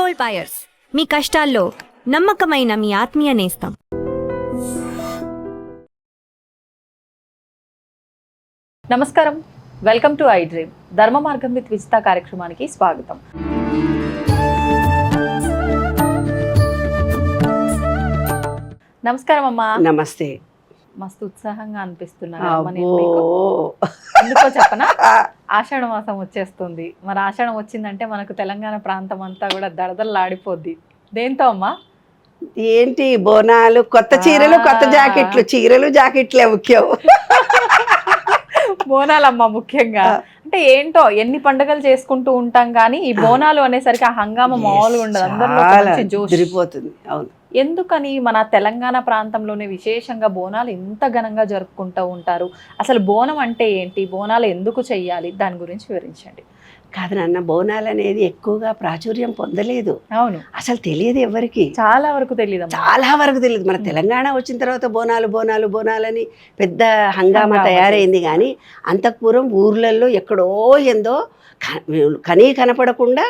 Gold buyers, మీ కష్టాల్లో నమ్మకమైన మీ ఆత్మీయ నేస్తం. నమస్కారం, వెల్కమ్ టు ఐ డ్రీమ్. ధర్మ మార్గం విత్ విజిత కార్యక్రమానికి స్వాగతం. నమస్కారం అమ్మా. నమస్తే. మస్తు ఉత్సాహంగా అనిపిస్తున్నారు. ఎందుకో చెప్పనా, ఆషాఢ మాసం వచ్చేస్తుంది. మరి ఆషాఢం వచ్చిందంటే మనకు తెలంగాణ ప్రాంతం అంతా కూడా దడదల్లాడిపోద్ది. దేంతో అమ్మా? ఏంటి బోనాలు, కొత్త చీరలు, కొత్త జాకెట్లు. చీరలు జాకెట్లే ముఖ్యం. బోనాలమ్మ ముఖ్యంగా. అంటే ఏంటో ఎన్ని పండుగలు చేసుకుంటూ ఉంటాం కానీ ఈ బోనాలు అనేసరికి ఆ హంగామా మామూలుగా ఉండదు. అందరిలో జోష్. అవును. ఎందుకని మన తెలంగాణ ప్రాంతంలోనే విశేషంగా బోనాలు ఎంత ఘనంగా జరుపుకుంటూ ఉంటారు? అసలు బోనం అంటే ఏంటి, బోనాలు ఎందుకు చెయ్యాలి, దాని గురించి వివరించండి. కాదు నాన్న, బోనాలు అనేది ఎక్కువగా ప్రాచుర్యం పొందలేదు. అవును, అసలు తెలియదు ఎవరికి. చాలా వరకు తెలియదు, చాలా వరకు తెలియదు. మన తెలంగాణ వచ్చిన తర్వాత బోనాలు బోనాలు బోనాలని పెద్ద హంగామా తయారైంది. కానీ అంతఃపూర్వం ఊర్లలో ఎక్కడో ఏందో కనీ కనపడకుండా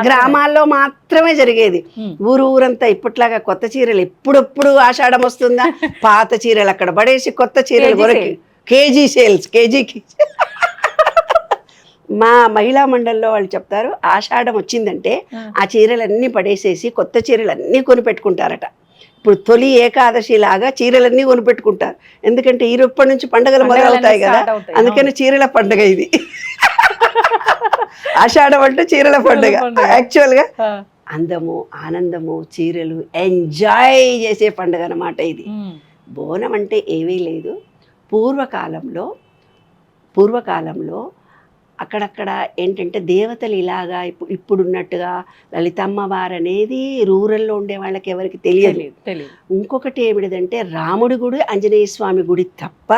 గ్రామాల్లో మాత్రమే జరిగేది. ఊరంతా ఇప్పట్లాగా కొత్త చీరలు ఎప్పుడెప్పుడు ఆషాఢం వస్తుందా, పాత చీరలు అక్కడ పడేసి కొత్త చీరలు కొరకి కేజీ సేల్స్, కేజీకి. మా మహిళా మండలిలో వాళ్ళు చెప్తారు, ఆషాఢం వచ్చిందంటే ఆ చీరలన్నీ పడేసేసి కొత్త చీరలన్నీ కొనిపెట్టుకుంటారట. ఇప్పుడు తొలి ఏకాదశి లాగా చీరలన్నీ కొనిపెట్టుకుంటారు. ఎందుకంటే ఈరోప్పటి నుంచి పండుగలు మొదలవుతాయి కదా, అందుకని చీరల పండుగ ఇది. ఆషాఢం అంటే చీరల పండుగ. యాక్చువల్గా అందము, ఆనందము, చీరలు ఎంజాయ్ చేసే పండుగ అన్నమాట ఇది. బోనం అంటే ఏమీ లేదు. పూర్వకాలంలో అక్కడక్కడ ఏంటంటే దేవతలు ఇలాగా ఇప్పుడున్నట్టుగా లలితమ్మవారు అనేది రూరల్లో ఉండే వాళ్ళకి ఎవరికి తెలియదు. ఇంకొకటి ఏమిటంటే రాముడి గుడి, ఆంజనేయ స్వామి గుడి తప్ప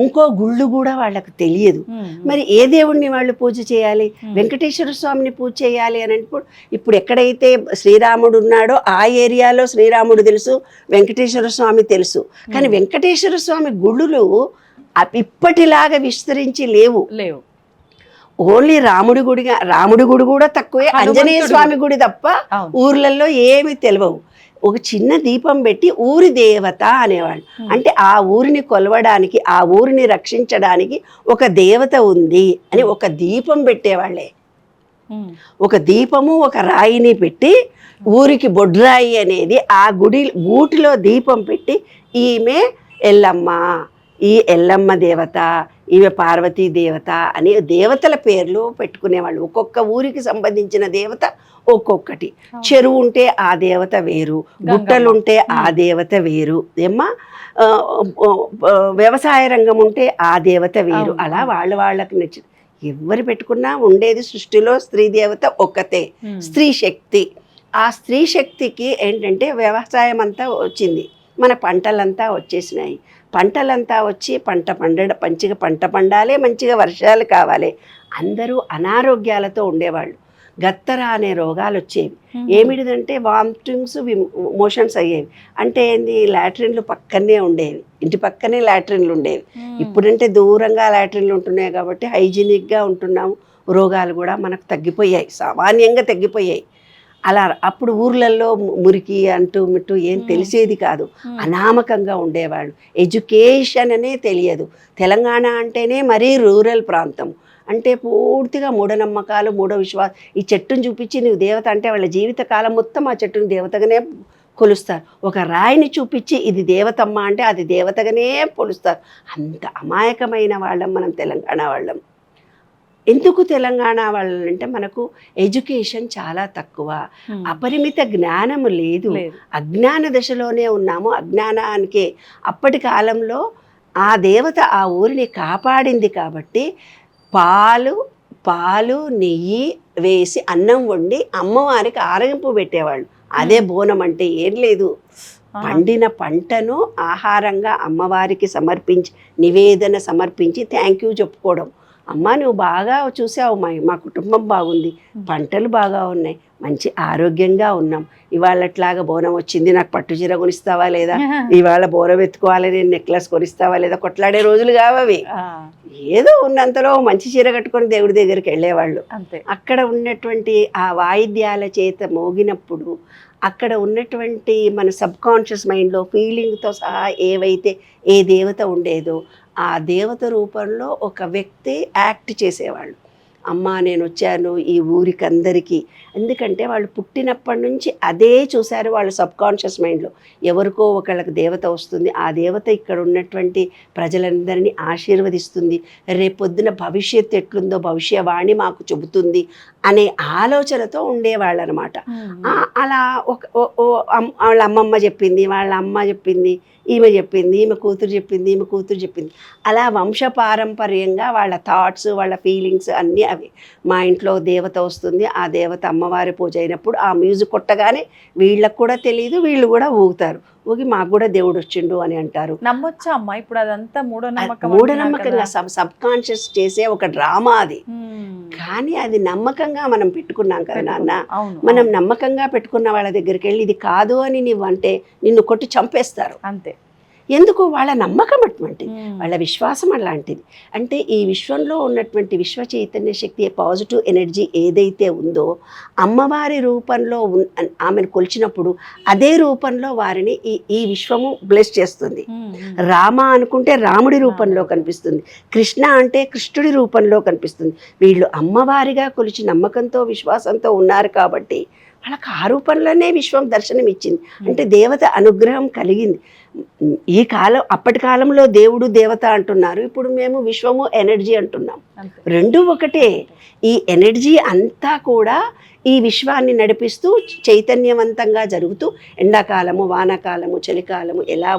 ఇంకో గుళ్ళు కూడా వాళ్ళకి తెలియదు. మరి ఏ దేవుడిని వాళ్ళు పూజ చేయాలి? వెంకటేశ్వర స్వామిని పూజ చేయాలి అని అంటే ఇప్పుడు ఎక్కడైతే శ్రీరాముడు ఉన్నాడో ఆ ఏరియాలో శ్రీరాముడు తెలుసు, వెంకటేశ్వర స్వామి తెలుసు. కానీ వెంకటేశ్వర స్వామి గుళ్ళు ఇప్పటిలాగా విస్తరించి లేవు. ఓన్లీ రాముడి గుడి కూడా తక్కువే, ఆంజనేయ స్వామి గుడి తప్ప ఊర్లలో ఏమి తెలియవు. ఒక చిన్న దీపం పెట్టి ఊరి దేవత అనేవాళ్ళు. అంటే ఆ ఊరిని కొలవడానికి, ఆ ఊరిని రక్షించడానికి ఒక దేవత ఉంది అని ఒక దీపం పెట్టేవాళ్ళే. ఒక దీపము, ఒక రాయిని పెట్టి ఊరికి బొడ్రాయి అనేది ఆ గూటిలో దీపం పెట్టి ఈమె ఎల్లమ్మ, ఈ ఎల్లమ్మ దేవత, ఈమె పార్వతీ దేవత అని దేవతల పేర్లు పెట్టుకునేవాళ్ళు. ఒక్కొక్క ఊరికి సంబంధించిన దేవత ఒక్కొక్కటి. చెరువు ఉంటే ఆ దేవత వేరు, గుట్టలుంటే ఆ దేవత వేరు, వ్యవసాయ రంగం ఉంటే ఆ దేవత వేరు. అలా వాళ్ళకి నచ్చి ఎవరు పెట్టుకున్నా ఉండేది సృష్టిలో స్త్రీ దేవత ఒక్కతే, స్త్రీ శక్తి. ఆ స్త్రీ శక్తికి ఏంటంటే వ్యవసాయం అంతా వచ్చింది, మన పంటలంతా వచ్చేసినాయి. పంటలంతా వచ్చి మంచిగా పంట పండాలి, మంచిగా వర్షాలు కావాలి. అందరూ అనారోగ్యాలతో ఉండేవాళ్ళు. గత్తర అనే రోగాలు వచ్చేవి. ఏమిటిదంటే వామిటింగ్స్, మోషన్స్ అయ్యేవి. అంటే ఏంది, లాట్రిన్లు పక్కనే ఉండేవి, ఇంటి పక్కనే లాట్రిన్లు ఉండేవి. ఇప్పుడంటే దూరంగా లాట్రిన్లు ఉంటున్నాయి కాబట్టి హైజీనిక్గా ఉంటున్నాము. రోగాలు కూడా మనకు తగ్గిపోయాయి, సామాన్యంగా తగ్గిపోయాయి. అలా అప్పుడు ఊర్లలో మురికి అంటూ మిట్టు ఏం తెలిసేది కాదు, అనామకంగా ఉండేవాళ్ళు. ఎడ్యుకేషన్ అనే తెలియదు. తెలంగాణ అంటేనే మరీ రూరల్ ప్రాంతం. అంటే పూర్తిగా మూఢనమ్మకాలు, మూఢ విశ్వాసం. ఈ చెట్టును చూపించి నువ్వు దేవత అంటే వాళ్ళ జీవితకాలం మొత్తం ఆ చెట్టును దేవతగానే కొలుస్తారు. ఒక రాయిని చూపించి ఇది దేవతమ్మ అంటే అది దేవతగానే కొలుస్తారు. అంత అమాయకమైన వాళ్ళం మనం తెలంగాణ వాళ్ళం. ఎందుకు తెలంగాణ వాళ్ళంటే మనకు ఎడ్యుకేషన్ చాలా తక్కువ, అపరిమిత జ్ఞానము లేదు, అజ్ఞాన దశలోనే ఉన్నాము. అజ్ఞానానికే అప్పటి కాలంలో ఆ దేవత ఆ ఊరిని కాపాడింది కాబట్టి పాలు నెయ్యి వేసి అన్నం వండి అమ్మవారికి ఆరగింపు పెట్టేవాళ్ళు. అదే బోనం అంటే ఏం లేదు, పండిన పంటను ఆహారంగా అమ్మవారికి సమర్పించి నివేదన సమర్పించి థ్యాంక్ యూ చెప్పుకోవడం. అమ్మ నువ్వు బాగా చూసావు, మా కుటుంబం బాగుంది, పంటలు బాగా ఉన్నాయి, మంచి ఆరోగ్యంగా ఉన్నాం, ఇవాళట్లాగా బోనం వచ్చింది, నాకు పట్టు చీర కొనిస్తావా లేదా, ఇవాళ బోనం ఎత్తుకోవాలి, నేను నెక్లెస్ కొనిస్తావా లేదా, కొట్లాడే రోజులు కావవి. ఏదో ఉన్నంతలో మంచి చీర కట్టుకొని దేవుడి దగ్గరికి వెళ్ళేవాళ్ళు. అక్కడ ఉన్నటువంటి ఆ వాయిద్యాల చేత మోగినప్పుడు అక్కడ ఉన్నటువంటి మన సబ్కాన్షియస్ మైండ్లో ఫీలింగ్తో సహా ఏవైతే ఏ దేవత ఉండేదో ఆ దేవత రూపంలో ఒక వ్యక్తి యాక్ట్ చేసేవాళ్ళు. అమ్మ నేను వచ్చాను ఈ ఊరికి అందరికీ, ఎందుకంటే వాళ్ళు పుట్టినప్పటి నుంచి అదే చూశారు. వాళ్ళు సబ్కాన్షియస్ మైండ్లో ఎవరికో ఒకళ్ళకి దేవత వస్తుంది, ఆ దేవత ఇక్కడ ఉన్నటువంటి ప్రజలందరినీ ఆశీర్వదిస్తుంది, రేపొద్దున భవిష్యత్తు ఎట్లుందో భవిష్యవాణి మాకు చెబుతుంది అనే ఆలోచనతో ఉండేవాళ్ళు అనమాట. అలా వాళ్ళ అమ్మమ్మ చెప్పింది, వాళ్ళ అమ్మ చెప్పింది, ఈమె చెప్పింది, ఈమె కూతురు చెప్పింది, ఈమె కూతురు చెప్పింది, అలా వంశపారంపర్యంగా వాళ్ళ థాట్స్ వాళ్ళ ఫీలింగ్స్ అన్నీ అవి. మా ఇంట్లో దేవత వస్తుంది, ఆ దేవత అమ్మవారి పూజ అయినప్పుడు ఆ మ్యూజిక్ కొట్టగానే వీళ్ళకు కూడా తెలియదు, వీళ్ళు కూడా ఊగుతారు, ఊగి మాకు కూడా దేవుడు వచ్చిండు అని అంటారు. నమ్మొచ్చా అమ్మా ఇప్పుడు అదంతా మూఢనమ్మకంగా సబ్ కాన్షియస్ చేసే ఒక డ్రామా అది. కానీ అది నమ్మకంగా మనం పెట్టుకున్నాం కదా నాన్న, మనం నమ్మకంగా పెట్టుకున్న వాళ్ళ దగ్గరికి వెళ్ళి ఇది కాదు అని నువ్వు అంటే నిన్ను కొట్టి చంపేస్తారు. అంతే. ఎందుకు? వాళ్ళ నమ్మకం అటువంటిది, వాళ్ళ విశ్వాసం అలాంటిది. అంటే ఈ విశ్వంలో ఉన్నటువంటి విశ్వ చైతన్య శక్తి పాజిటివ్ ఎనర్జీ ఏదైతే ఉందో అమ్మవారి రూపంలో ఆమెను కొలిచినప్పుడు అదే రూపంలో వారిని ఈ విశ్వము బ్లెస్ చేస్తుంది. రామ అనుకుంటే రాముడి రూపంలో కనిపిస్తుంది, కృష్ణ అంటే కృష్ణుడి రూపంలో కనిపిస్తుంది. వీళ్ళు అమ్మవారిగా కొలిచి నమ్మకంతో విశ్వాసంతో ఉన్నారు కాబట్టి వాళ్ళకి ఆ రూపంలోనే విశ్వం దర్శనం ఇచ్చింది. అంటే దేవత అనుగ్రహం కలిగింది. ఈ కాలం అప్పటి కాలంలో దేవుడు దేవత అంటున్నారు, ఇప్పుడు మేము విశ్వము ఎనర్జీ అంటున్నాం, రెండు ఒకటే. ఈ ఎనర్జీ అంతా కూడా ఈ విశ్వాన్ని నడిపిస్తూ చైతన్యవంతంగా జరుగుతూ ఎండాకాలము వానాకాలము చలికాలము ఎలా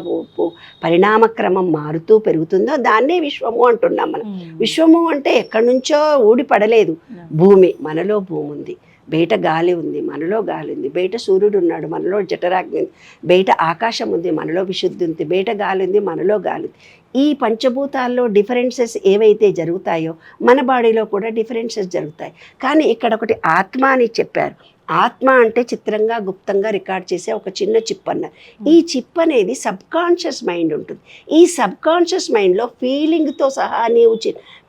పరిణామక్రమం మారుతూ పెరుగుతుందో దాన్నే విశ్వము అంటున్నాం మనం. విశ్వము అంటే ఎక్కడి నుంచో ఊడి పడలేదు, భూమి, మనలో భూమి ఉంది, బయట గాలి ఉంది, మనలో గాలి ఉంది, బయట సూర్యుడు ఉన్నాడు, మనలో జఠరాగ్ని ఉంది, బయట ఆకాశం ఉంది, మనలో విశుద్ధి ఉంది, బయట గాలి ఉంది, మనలో గాలి ఉంది. ఈ పంచభూతాల్లో డిఫరెన్సెస్ ఏవైతే జరుగుతాయో మన బాడీలో కూడా డిఫరెన్సెస్ జరుగుతాయి. కానీ ఇక్కడ ఒకటి ఆత్మ అని చెప్పారు. ఆత్మ అంటే చిత్రంగా గుప్తంగా రికార్డ్ చేసే ఒక చిన్న చిప్ అన్నారు. ఈ చిప్ అనేది సబ్కాన్షియస్ మైండ్ ఉంటుంది. ఈ సబ్కాన్షియస్ మైండ్లో ఫీలింగ్తో సహా నీవు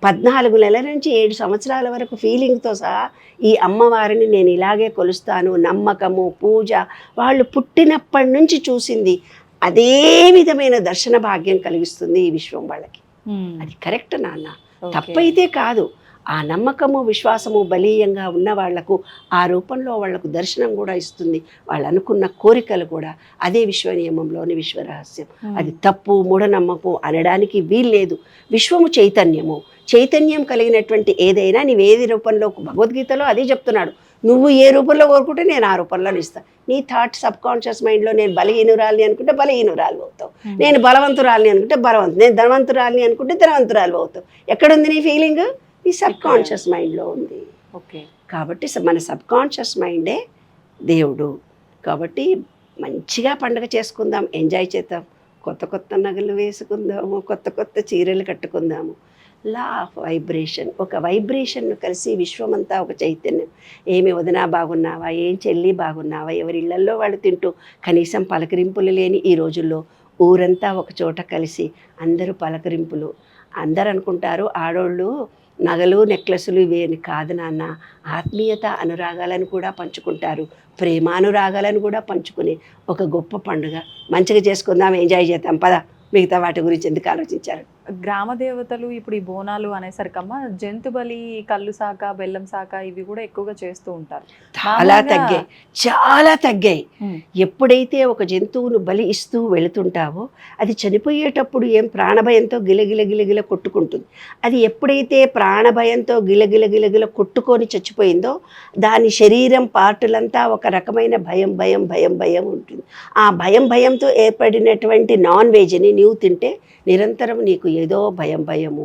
14 నెలల నుంచి 7 సంవత్సరాల వరకు ఫీలింగ్తో సహా ఈ అమ్మవారిని నేను ఇలాగే కొలుస్తాను, నమ్మకము పూజ, వాళ్ళు పుట్టినప్పటి నుంచి చూసింది అదే విధమైన దర్శన భాగ్యం కలిగిస్తుంది ఈ విశ్వం వాళ్ళకి. అది కరెక్ట్ నాన్న, తప్పైతే కాదు. ఆ నమ్మకము విశ్వాసము బలీయంగా ఉన్న వాళ్లకు ఆ రూపంలో వాళ్లకు దర్శనం కూడా ఇస్తుంది, వాళ్ళు అనుకున్న కోరికలు కూడా అదే విశ్వ నియమంలోని విశ్వరహస్యం. అది తప్పు మూఢనమ్మకం అనడానికి వీల్లేదు. విశ్వము చైతన్యము, చైతన్యం కలిగినటువంటి ఏదైనా నీవేది రూపంలో, భగవద్గీతలో అదే చెప్తున్నాడు, నువ్వు ఏ రూపంలో కోరుకుంటే నేను ఆ రూపంలో ఇస్తాను. నీ థాట్ సబ్కాన్షియస్ మైండ్లో నేను బలహీనురాలిని అనుకుంటే బలహీనురాలు అవుతావు, నేను బలవంతురాలిని అనుకుంటే బలవంతు, నేను ధనవంతురాలిని అనుకుంటే ధనవంతురాలు అవుతావు. ఎక్కడుంది నీ ఫీలింగ్? ఈ సబ్కాన్షియస్ మైండ్లో ఉంది. ఓకే, కాబట్టి మన సబ్కాన్షియస్ మైండే దేవుడు. కాబట్టి మంచిగా పండుగ చేసుకుందాం, ఎంజాయ్ చేద్దాం, కొత్త కొత్త నగలు వేసుకుందాము, కొత్త కొత్త చీరలు కట్టుకుందాము. లా ఆఫ్ వైబ్రేషన్, ఒక వైబ్రేషన్ను కలిసి విశ్వమంతా ఒక చైతన్యం. ఏమి వదినా బాగున్నావా, ఏం చెల్లి బాగున్నావా, ఎవరి ఇళ్లల్లో వాళ్ళు తింటూ కనీసం పలకరింపులు లేని ఈ రోజుల్లో ఊరంతా ఒక చోట కలిసి అందరూ పలకరింపులు. అందరు అనుకుంటారు ఆడోళ్ళు నగలు నెక్లెస్లు ఇవేని కాదు నాన్న, ఆత్మీయత అనురాగాలను కూడా పంచుకుంటారు, ప్రేమానురాగాలను కూడా పంచుకునే ఒక గొప్ప పండుగ. మంచిగా చేసుకుందాం, ఎంజాయ్ చేద్దాం, పద. మిగతా వాటి గురించి ఎందుకు ఆలోచించారు? గ్రామ దేవతలు ఇప్పుడు ఈ బోనాలు అనేసరికమ్మ జంతు బలి, కళ్ళు శాఖ, బెల్లం శాఖ ఇవి కూడా ఎక్కువగా చేస్తూ ఉంటారు. చాలా తగ్గాయి. ఎప్పుడైతే ఒక జంతువును బలి ఇస్తూ వెళుతుంటావో అది చనిపోయేటప్పుడు ఏం ప్రాణభయంతో గిలగిల కొట్టుకుంటుంది. అది ఎప్పుడైతే ప్రాణభయంతో గిలగిల కొట్టుకొని చచ్చిపోయిందో దాని శరీరం పార్టులంతా ఒక రకమైన భయం ఉంటుంది. ఆ భయంతో ఏర్పడినటువంటి నాన్ వెజ్ని నీవు తింటే నిరంతరం నీకు ఏదో భయము,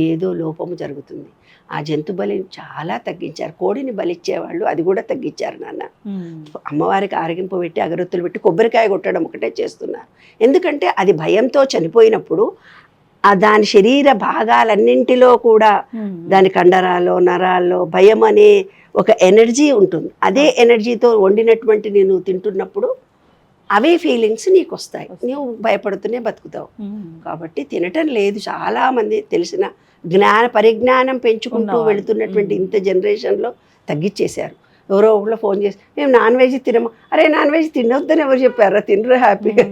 ఏదో లోపము జరుగుతుంది. ఆ జంతు బలిని చాలా తగ్గించారు. కోడిని బలిచ్చేవాళ్ళు అది కూడా తగ్గించారు నాన్న. అమ్మవారికి ఆరగింపు పెట్టి అగరొత్తులు పెట్టి కొబ్బరికాయ కొట్టడం ఒకటే చేస్తున్నారు. ఎందుకంటే అది భయంతో చనిపోయినప్పుడు దాని శరీర భాగాలన్నింటిలో కూడా దాని కండరాల్లో నరాల్లో భయం అనే ఒక ఎనర్జీ ఉంటుంది. అదే ఎనర్జీతో వండినటువంటి నేను తింటున్నప్పుడు అవే ఫీలింగ్స్ నీకు వస్తాయి, నువ్వు భయపడుతూనే బతుకుతావు. కాబట్టి తినటం లేదు. చాలామంది తెలిసిన పరిజ్ఞానం పెంచుకుంటూ వెళుతున్నటువంటి ఇంత జనరేషన్లో తగ్గించేశారు. ఎవరో ఒకళ్ళు ఫోన్ చేసి మేము నాన్ వెజ్ తినము. అరే నాన్ వెజ్ తినొద్దని ఎవరు చెప్పారా? తినరు హ్యాపీగా.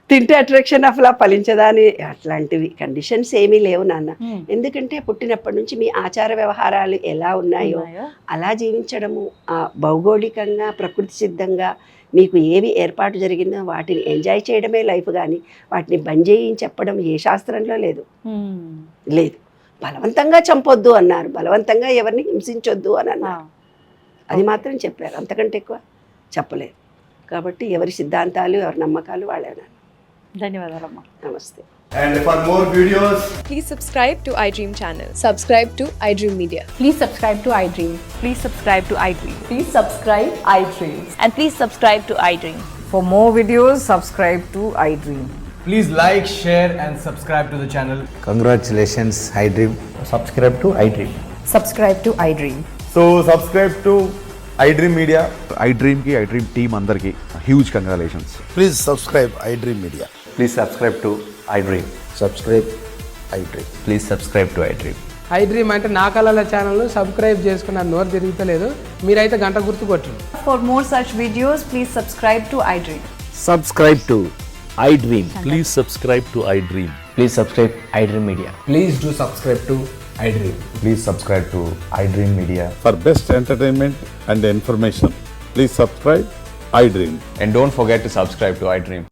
తింటే అట్రాక్షన్ అలా ఫలించదా అని అట్లాంటివి కండిషన్స్ ఏమీ లేవు నాన్న. ఎందుకంటే పుట్టినప్పటి నుంచి మీ ఆచార వ్యవహారాలు ఎలా ఉన్నాయో అలా జీవించడము, భౌగోళికంగా ప్రకృతి సిద్ధంగా మీకు ఏవి ఏర్పాటు జరిగిందో వాటిని ఎంజాయ్ చేయడమే లైఫ్. కానీ వాటిని బంద్ చేయించి చెప్పడం ఏ శాస్త్రంలో లేదు. బలవంతంగా చంపొద్దు అన్నారు, బలవంతంగా ఎవరిని హింసించొద్దు అని అన్నారు. అది మాత్రం చెప్పారు, అంతకంటే ఎక్కువ చెప్పలేదు. కాబట్టి ఎవరి సిద్ధాంతాలు ఎవరి నమ్మకాలు వాళ్ళే. ధన్యవాదాలమ్మా. నమస్తే. And for more videos, Please subscribe to iDream channel. Subscribe to iDream Media. Please subscribe to iDream. Please subscribe to iDream. Please subscribe iDream. And please subscribe to iDream. For more videos, subscribe to iDream. please like, share and subscribe to the channel. Congratulations, iDream. Subscribe to iDream. Subscribe to iDream. So subscribe to iDream Media. iDream ki iDream team andarki huge congratulations. Please subscribe iDream Media. Please subscribe to iDream. Subscribe iDream. Please subscribe to iDream. iDream అంటే నా కళల channel subscribe చేసుకున్న నోరు తిరుగుతలేదు, మీరైతే గంట గుర్తు కొట్టండి. For more such videos, please subscribe to iDream. Subscribe to iDream. Please subscribe to iDream. Please subscribe iDream Media. Please do subscribe to iDream. Please subscribe to iDream Media. For best entertainment and information, please subscribe iDream. And don't forget to subscribe to iDream.